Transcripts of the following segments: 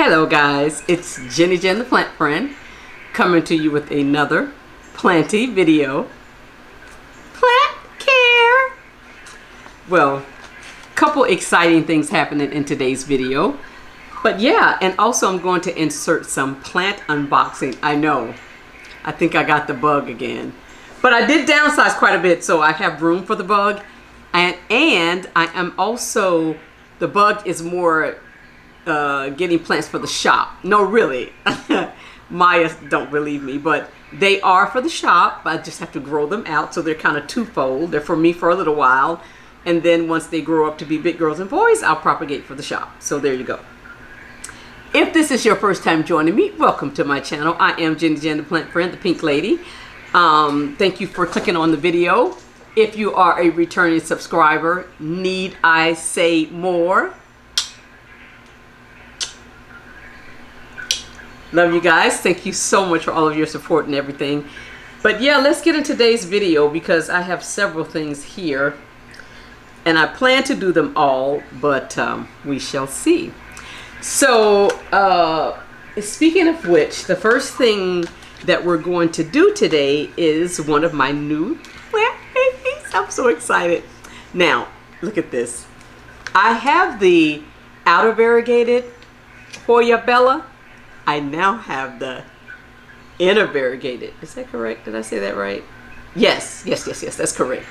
Hello guys, it's Jenny Jen the Plant Friend coming to you with another planty video. Plant care! Well, couple exciting things happening in today's video. But yeah, and also I'm going to insert some plant unboxing. I know, I think I got the bug again. But I did downsize quite a bit, so I have room for the bug. And I am also, the bug is more getting plants for the shop. No, really. Maya don't believe me, but they are for the shop. I just have to grow them out, so they're kind of twofold. They're for me for a little while, and then once they grow up to be big girls and boys, I'll propagate for the shop. So there you go. If this is your first time joining me, welcome to my channel. I am Jenny Jen the Plant Friend, the Pink Lady. Thank you for clicking on the video. If you are a returning subscriber, need I say more? Love you guys. Thank you so much for all of your support and everything. But yeah, let's get into today's video because I have several things here. And I plan to do them all, but we shall see. So, speaking of which, the first thing that we're going to do today is one of my new plant babies. I'm so excited. Now, look at this. I have the outer variegated Hoya Bella. I now have the inner variegated. Is that correct? Did I say that right? Yes, that's correct.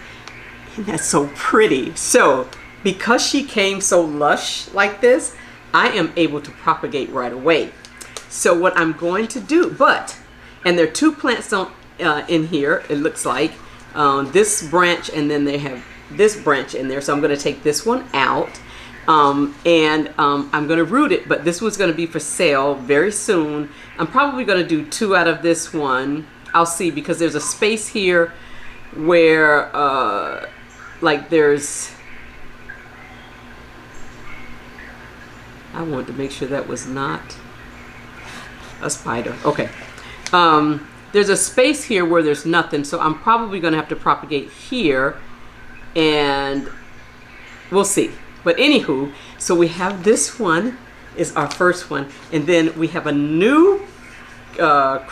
And that's so pretty. So, because she came so lush like this, I am able to propagate right away. So what I'm going to do, and there are two plants in here, it looks like. This branch, and then they have this branch in there. So I'm going to take this one out. I'm going to root it, but this one's going to be for sale very soon. I'm probably going to do two out of this one. I'll see, because there's a space here where like there's, I wanted to make sure that was not a spider. Okay. There's a space here where there's nothing, so I'm probably going to have to propagate here, and we'll see. But anywho, so we have this one is our first one, and then we have a new Crescio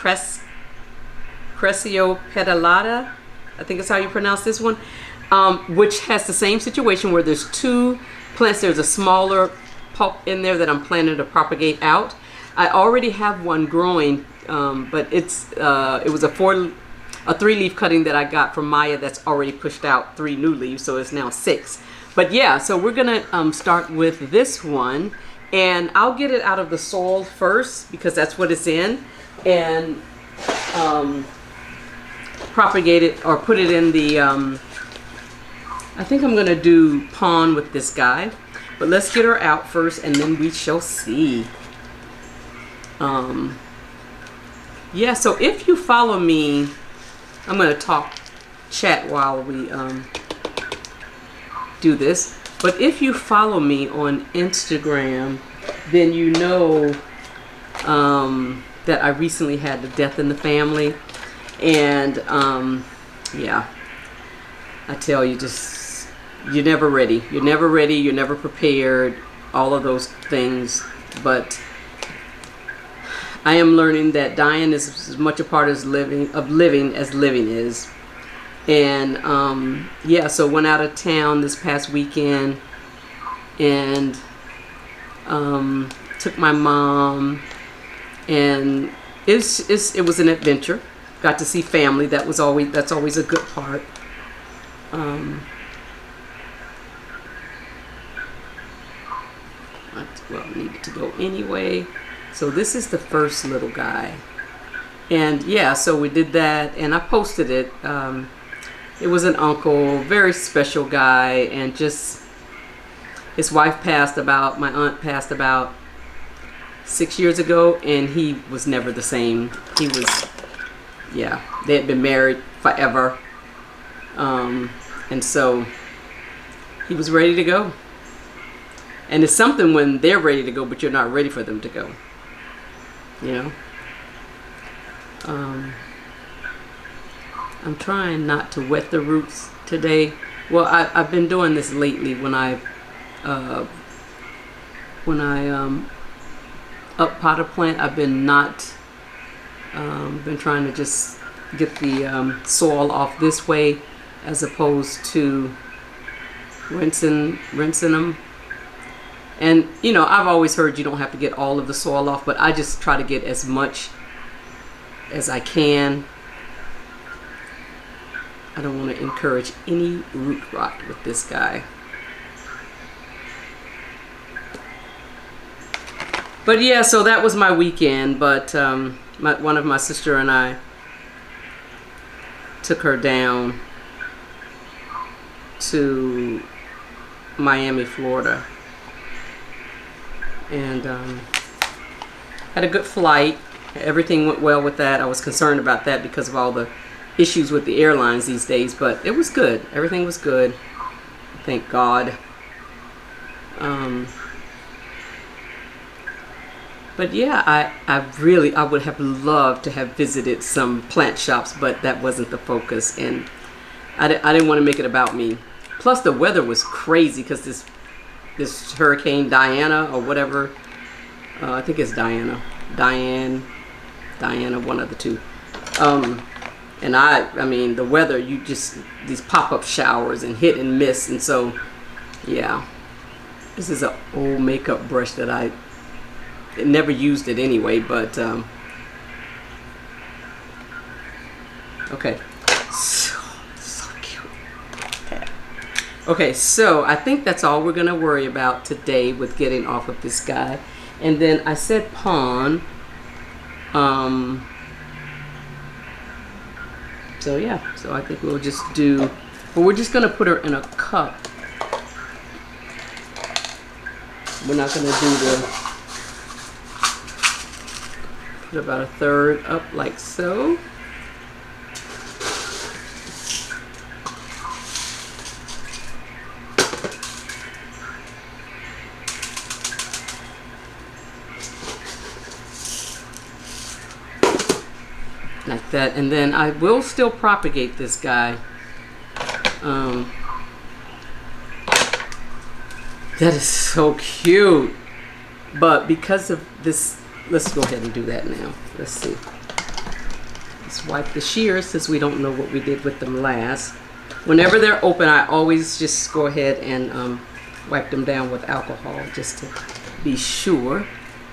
pedalata, I think is how you pronounce this one, which has the same situation where there's two plants. There's a smaller pulp in there that I'm planning to propagate out. I already have one growing, but it was a 3-leaf cutting that I got from Maya that's already pushed out 3 new leaves, so it's now 6. But yeah, so we're gonna start with this one, and I'll get it out of the soil first because that's what it's in, and propagate it or put it in the, I think I'm gonna do pond with this guy, but let's get her out first and then we shall see. Yeah, so if you follow me, I'm gonna chat while we do this, but if you follow me on Instagram, then you know that I recently had a death in the family, and yeah, I tell you, just you're never ready, you're never prepared, all of those things. But I am learning that dying is as much a part of living as living is. And yeah, so went out of town this past weekend and took my mom, and it was an adventure. Got to see family. That's always a good part. Well, I needed to go anyway. So this is the first little guy, and yeah, so we did that, and I posted it. It was an uncle, very special guy, and just his wife my aunt passed about 6 years ago, and he was never the same. He was, yeah, they had been married forever, and so he was ready to go. And it's something when they're ready to go, but you're not ready for them to go, you know. I'm trying not to wet the roots today. Well, I've been doing this lately when I up potted plant, I've been not been trying to just get the soil off this way, as opposed to rinsing them. And you know, I've always heard you don't have to get all of the soil off, but I just try to get as much as I can. I don't want to encourage any root rot with this guy. But yeah, so that was my weekend. But one of my sister and I took her down to Miami, Florida, and had a good flight. Everything went well with that. I was concerned about that because of all the issues with the airlines these days, but it was good. Everything was good, thank God. But yeah, I would have loved to have visited some plant shops, but that wasn't the focus, and I didn't want to make it about me. Plus the weather was crazy because this Hurricane Diana or whatever, I think it's Diana, one of the two. And I mean, the weather, these pop-up showers and hit and miss. And so, yeah, this is an old makeup brush that I never used it anyway, but, okay. So cute. Okay, so I think that's all we're gonna worry about today with getting off of this guy. And then I said pawn. So yeah, so I think we'll just do, but we're just gonna put her in a cup. We're not gonna do put about a third up like so. Like that, and then I will still propagate this guy. That is so cute, but because of this, let's go ahead and do that now. Let's see. Let's wipe the shears since we don't know what we did with them last. Whenever they're open, I always just go ahead and wipe them down with alcohol just to be sure.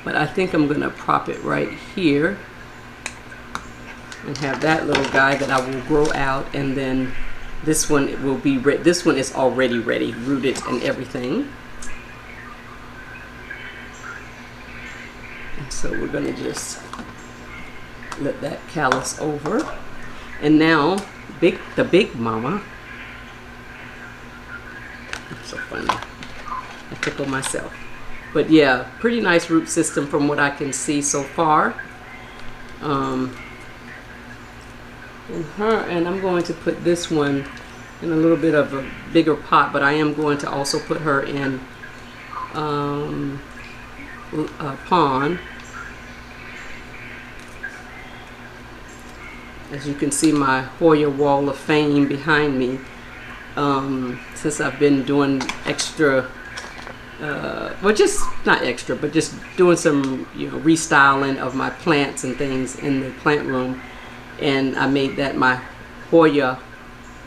But I think I'm gonna prop it right here and have that little guy that I will grow out, and then this one will be this one is already ready, rooted and everything. And so we're gonna just let that callus over, and now the big mama. So funny, I tickle myself. But yeah, pretty nice root system from what I can see so far. And I'm going to put this one in a little bit of a bigger pot, but I am going to also put her in a pond. As you can see, my Hoya wall of fame behind me, since I've been doing extra, well, just not extra, but just doing some, restyling of my plants and things in the plant room. And I made that my Hoya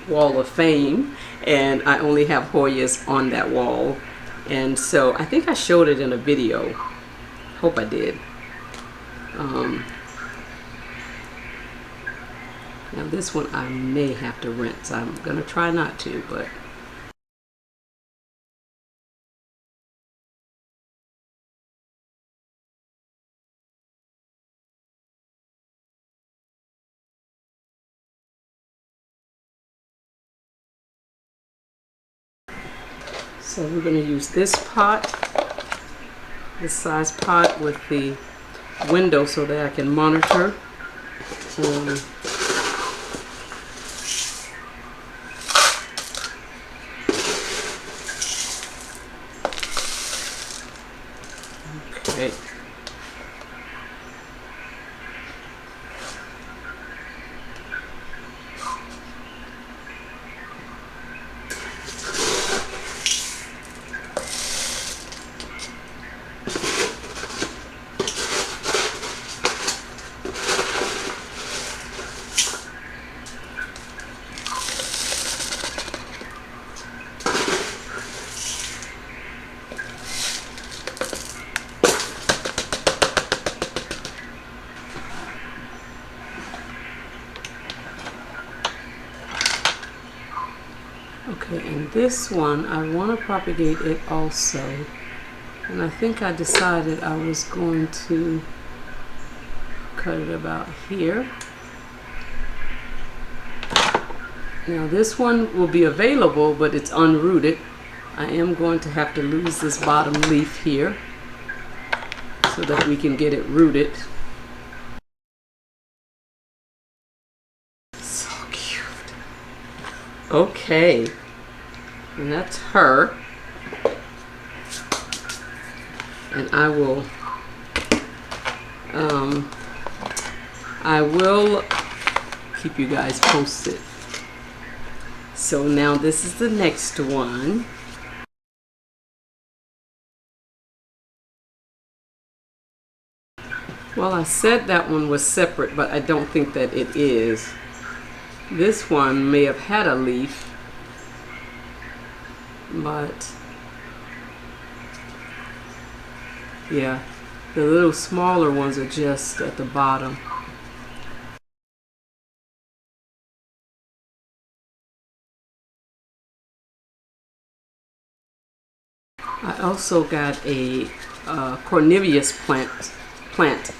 wall of fame, and I only have Hoyas on that wall. And so I think I showed it in a video. Hope I did. Now this one I may have to rinse. I'm gonna try not to, but so we're going to use this pot, this size pot with the window so that I can monitor. Okay. this one, I want to propagate it also. And I think I decided I was going to cut it about here. Now this one will be available, but it's unrooted. I am going to have to lose this bottom leaf here so that we can get it rooted. So cute. Okay, and that's her. And I will keep you guys posted. So now this is the next one. Well, I said that one was separate, but I don't think that it is. This one may have had a leaf, but yeah, the little smaller ones are just at the bottom. I also got a cornelius plant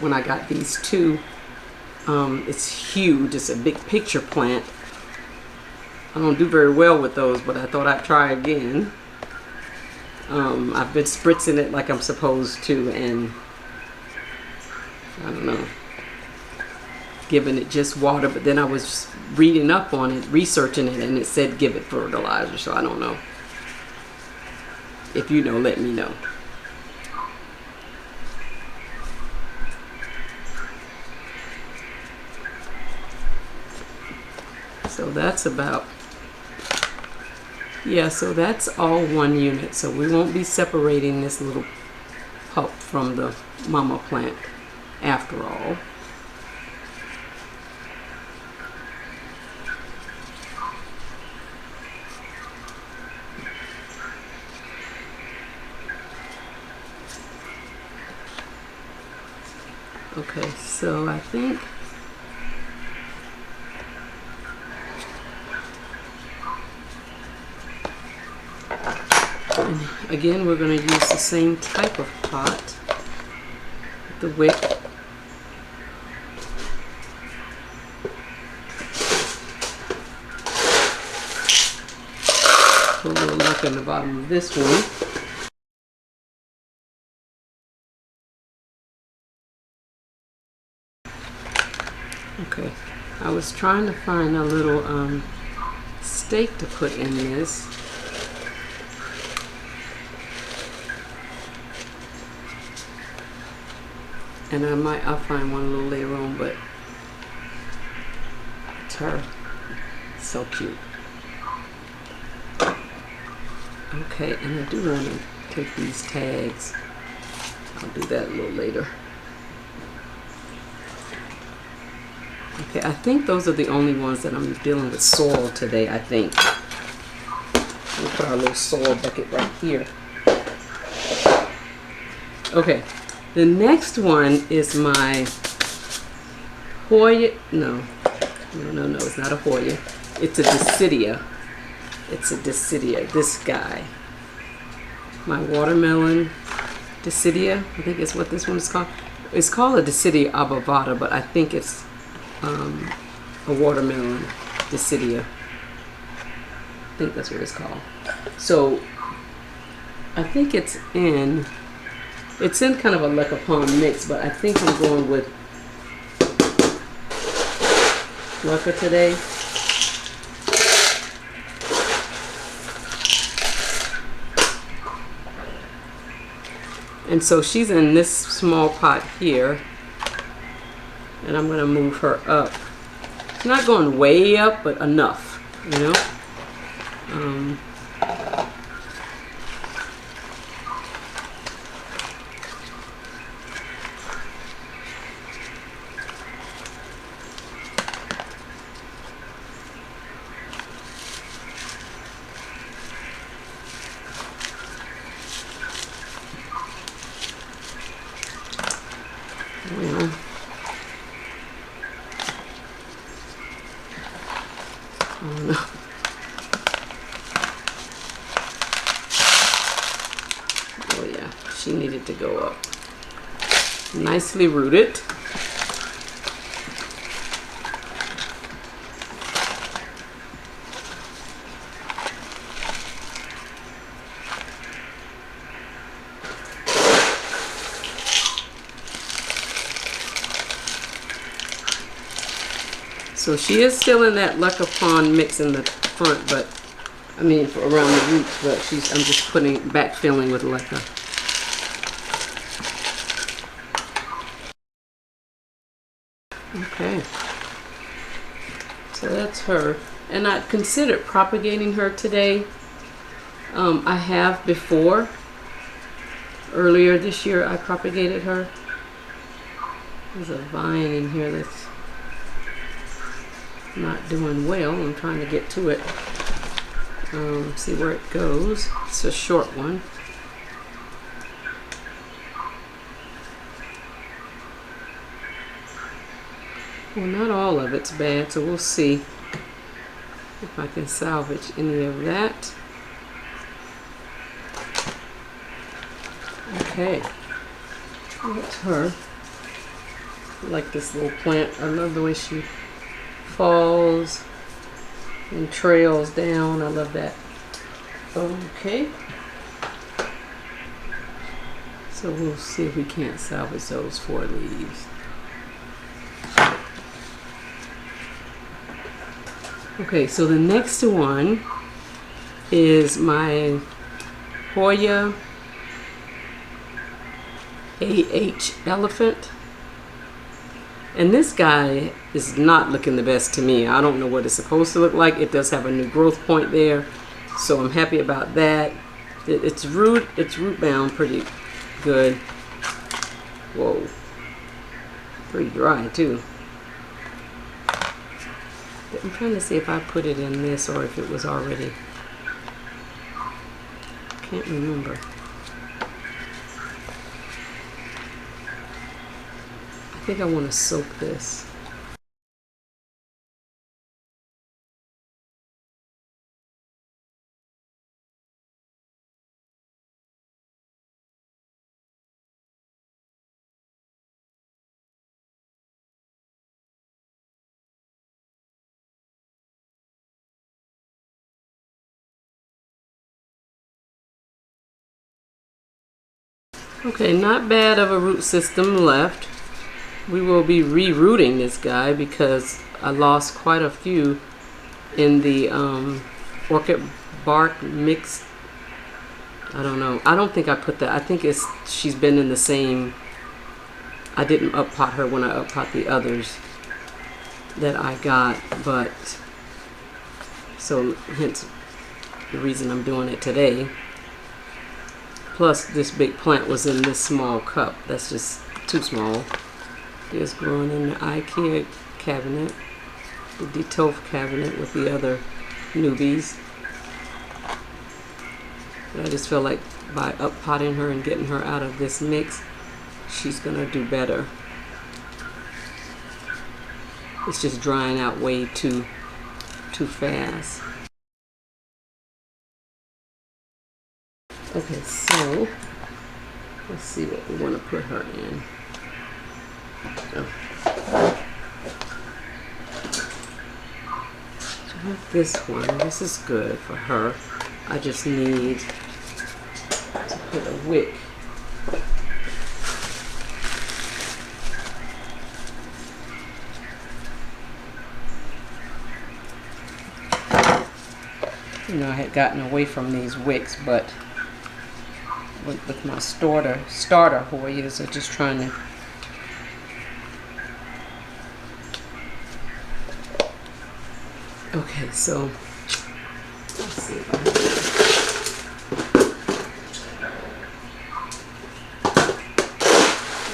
when I got these two. It's huge. It's a big picture plant. I don't do very well with those, but I thought I'd try again. I've been spritzing it like I'm supposed to, and I don't know, giving it just water, but then I was reading up on it, researching it, and it said give it fertilizer, so I don't know. If you know, let me know. So that's about, yeah, so that's all one unit. So we won't be separating this little pup from the mama plant after all. Okay, so I think and again we're going to use the same type of pot, the wick. Put a little luck in the bottom of this one. Okay, I was trying to find a little stake to put in this. And I'll find one a little later on, but it's her. So cute. Okay, and I do want to take these tags. I'll do that a little later. Okay, I think those are the only ones that I'm dealing with soil today, I think. We'll put our little soil bucket right here. Okay, the next one is my Hoya. No, it's not a Hoya. It's a dischidia. It's a dischidia, this guy. My watermelon dischidia, I think is what this one is called. It's called a dischidia obovata, but I think it's a watermelon dischidia. I think that's what it's called. So I think it's in kind of a like a palm mix, but I think I'm going with Lucca today. And so she's in this small pot here, and I'm gonna move her up. It's not going way up, but enough, you know. She needed to go up. Nicely rooted. So she is still in that Leca Pond mix in the front, but I mean for around the roots, but I'm just putting backfilling with Leca. Okay. So that's her. And I considered propagating her today. I have before. Earlier this year I propagated her. There's a vine in here that's not doing well. I'm trying to get to it. See where it goes. It's a short one. Well, not all of it's bad, so we'll see if I can salvage any of that. Okay, that's her. I like this little plant. I love the way she falls and trails down. I love that. Okay. So we'll see if we can't salvage those 4 leaves. Okay, so the next one is my Hoya AH elephant. And this guy is not looking the best to me. I don't know what it's supposed to look like. It does have a new growth point there, so I'm happy about that. It's root bound pretty good. Whoa, pretty dry too. I'm trying to see if I put it in this or if it was already. Can't remember. I think I want to soak this. Okay, not bad of a root system left. We will be rerooting this guy because I lost quite a few in the orchid bark mix. I don't know. I don't think I put that. I think she's been in the same. I didn't up pot her when I up pot the others that I got, but so hence the reason I'm doing it today. Plus this big plant was in this small cup. That's just too small. It's growing in the IKEA cabinet, the Detolf cabinet with the other newbies. But I just feel like by up potting her and getting her out of this mix, she's gonna do better. It's just drying out way too fast. Okay, so let's see what we want to put her in. Oh. So I have this one. This is good for her. I just need to put a wick. You know, I had gotten away from these wicks, but with my starter Hoyas, I'm just trying to. Okay, so let's see if I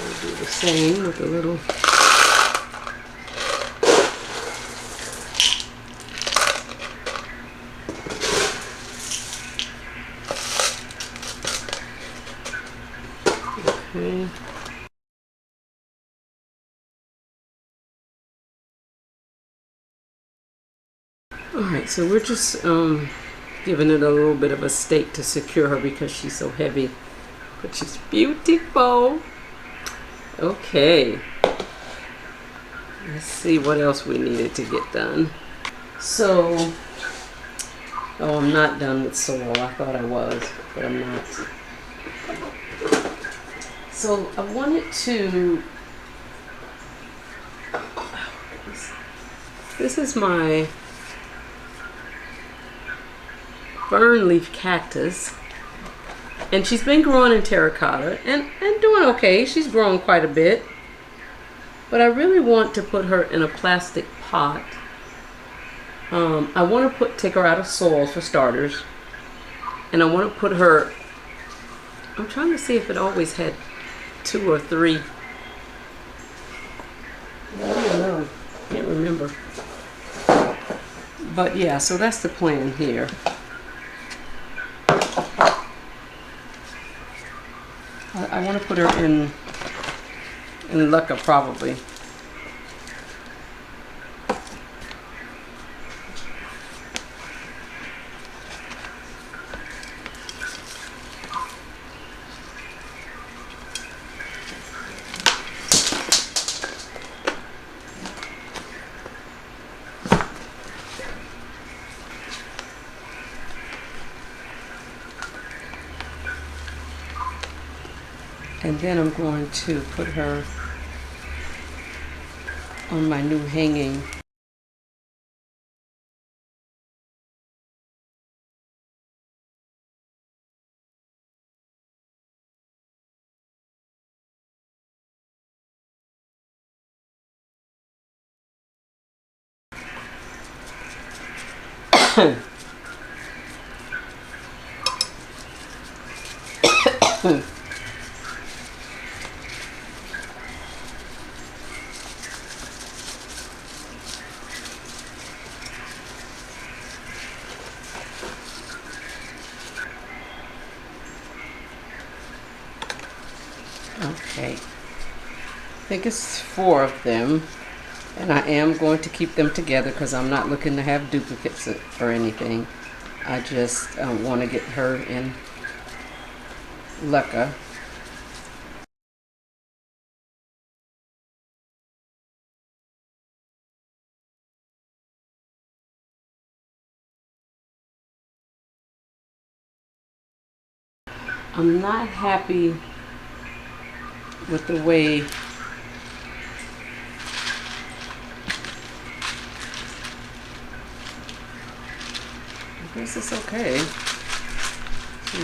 will do the same with a little. Okay. Alright, so we're just giving it a little bit of a stake to secure her because she's so heavy. which is beautiful. Okay. Let's see what else we needed to get done. So, oh, I'm not done with soil. I thought I was, but I'm not. So I wanted to, this is my fern leaf cactus, and she's been growing in terracotta and doing okay. She's grown quite a bit, but I really want to put her in a plastic pot. I want to take her out of soil for starters, and I want to put her, I'm trying to see if it always had 2 or 3. I don't know, can't remember. But yeah, so that's the plan here. I want to put her in Lucca probably. And then I'm going to put her on my new hanging. Okay, I think it's 4 of them, and I am going to keep them together because I'm not looking to have duplicates or anything. I just want to get her in Lucca. I'm not happy with the way I guess it's okay.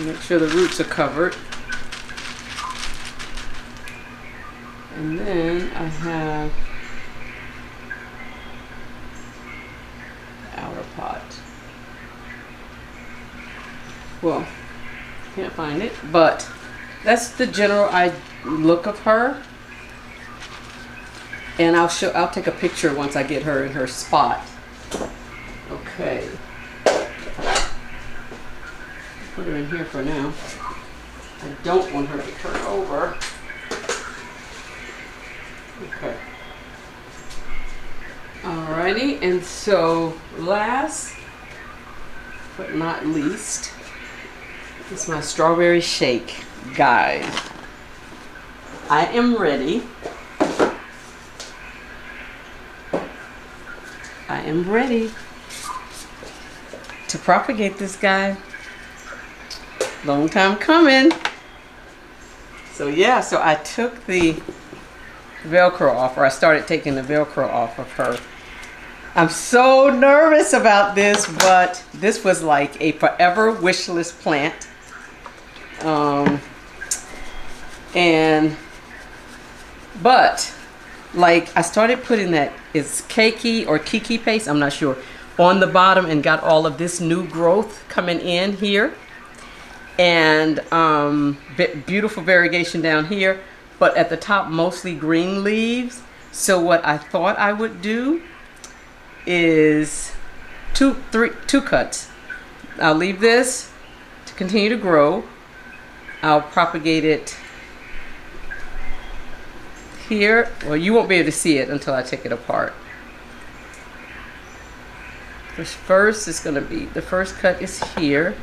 Make sure the roots are covered. And then I have the outer pot. Well, can't find it, but that's the general look of her. And I'll take a picture once I get her in her spot. Okay. Put her in here for now. I don't want her to turn over. Okay. Alrighty, and so last but not least is my strawberry shake. Guys, I am ready. I am ready to propagate this guy. Long time coming. So yeah, so I took the Velcro off, or I started taking the Velcro off of her. I'm so nervous about this, but this was like a forever wish list plant. But like I started putting that, it's keiki or kiki paste, I'm not sure, on the bottom, and got all of this new growth coming in here. And beautiful variegation down here, but at the top mostly green leaves. So what I thought I would do is two cuts. I'll leave this to continue to grow. I'll propagate it here. Well, you won't be able to see it until I take it apart. First is going to be, the first cut is here.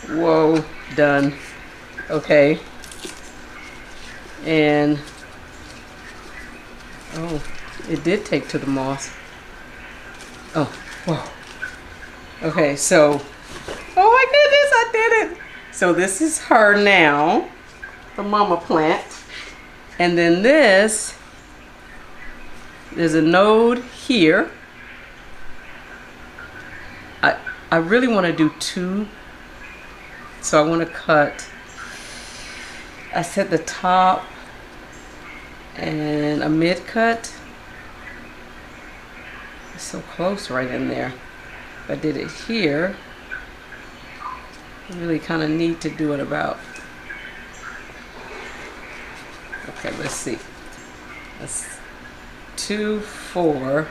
Whoa, done. Okay. And, oh, it did take to the moss. Oh, whoa. Okay, so, oh my goodness, I did it. So this is her now, the mama plant. And then this, there's a node here. I really want to do two. So I want to cut, I said the top and a mid cut. It's so close right in there. If I did it here, I really kind of need to do it about, okay, let's see. That's 2, 4,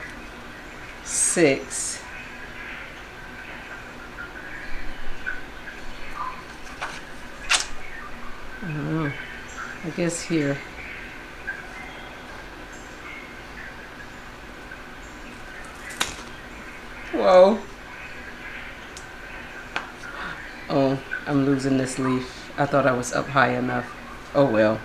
6. I don't know. I guess here. Whoa. Oh, I'm losing this leaf. I thought I was up high enough. Oh well.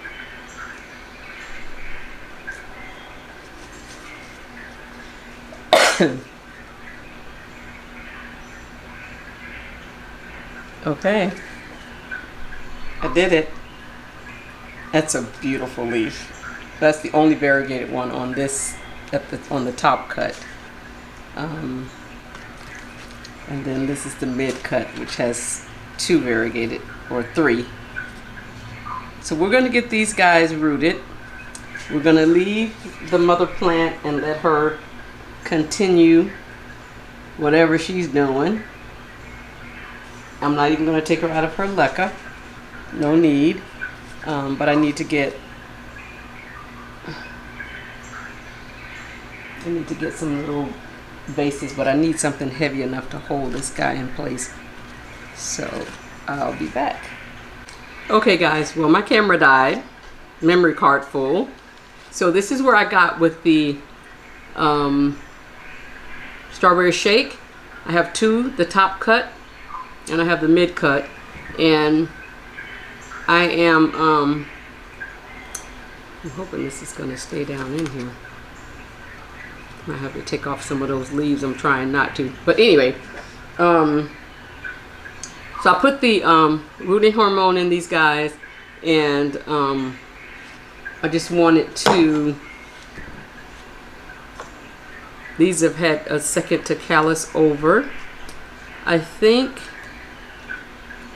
Okay. I did it. That's a beautiful leaf. That's the only variegated one on this, on the top cut. And then this is the mid cut, which has 2 variegated, or 3. So we're going to get these guys rooted. We're going to leave the mother plant and let her continue whatever she's doing. I'm not even going to take her out of her leca. No need. But I need to get some little vases, but I need something heavy enough to hold this guy in place. So I'll be back. Okay guys, well my camera died, memory card full. So this is where I got with the strawberry shake. I have 2, the top cut, and I have the mid cut, and I am I'm hoping this is gonna stay down in here. I have to take off some of those leaves. I'm trying not to, but anyway, so I put the rooting hormone in these guys, and I just wanted to, these have had a second to callus over. I think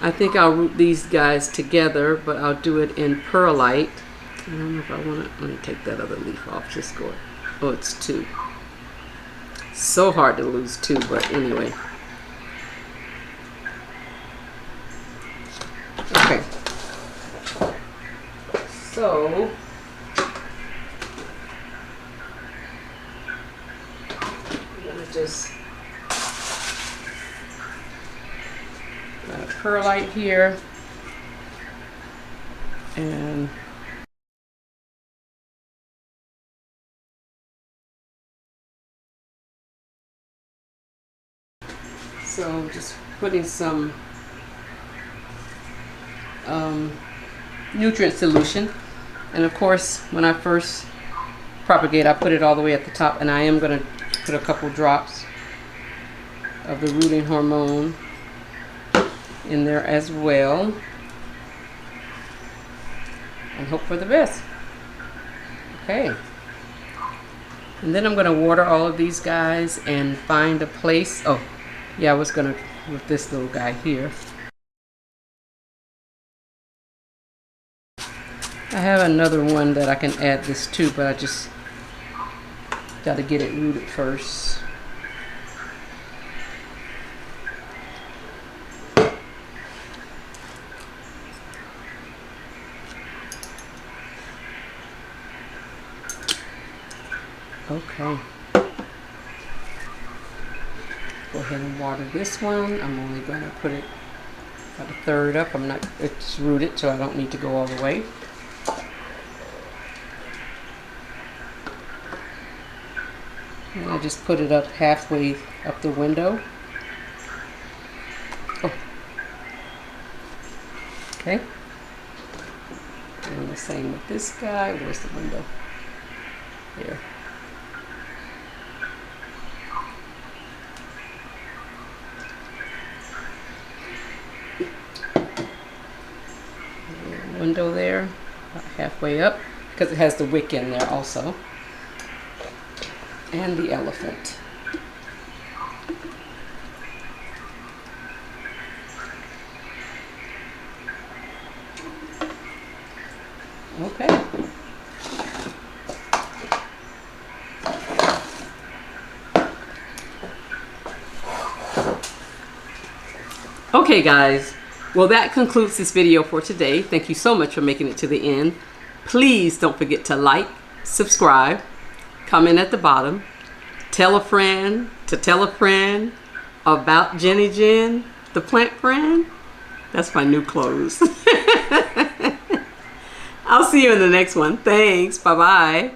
I'll root these guys together, but I'll do it in perlite. I don't know if I want to, let me take that other leaf off, just go, oh, it's 2. So hard to lose 2, but anyway. Okay. So, I'm going to just got a perlite here, and so just putting some nutrient solution, and of course when I first propagate I put it all the way at the top, and I am going to put a couple drops of the rooting hormone in there as well, and hope for the best. Okay, and then I'm going to water all of these guys and find a place. Oh yeah, I was going to with this little guy here. I have another one that I can add this to, but I just got to get it rooted first. Okay. Go ahead and water this one. I'm only going to put it about a third up. It's rooted, so I don't need to go all the way. And I just put it up halfway up the window. Oh. Okay. And the same with this guy. Where's the window? Here. Window there, about halfway up, because it has the wick in there also. And the elephant. Okay. Okay, guys. Well, that concludes this video for today. Thank you so much for making it to the end. Please don't forget to like, subscribe, comment at the bottom, tell a friend to tell a friend about Jenny Jen, the plant friend. That's my new clothes. I'll see you in the next one. Thanks. Bye-bye.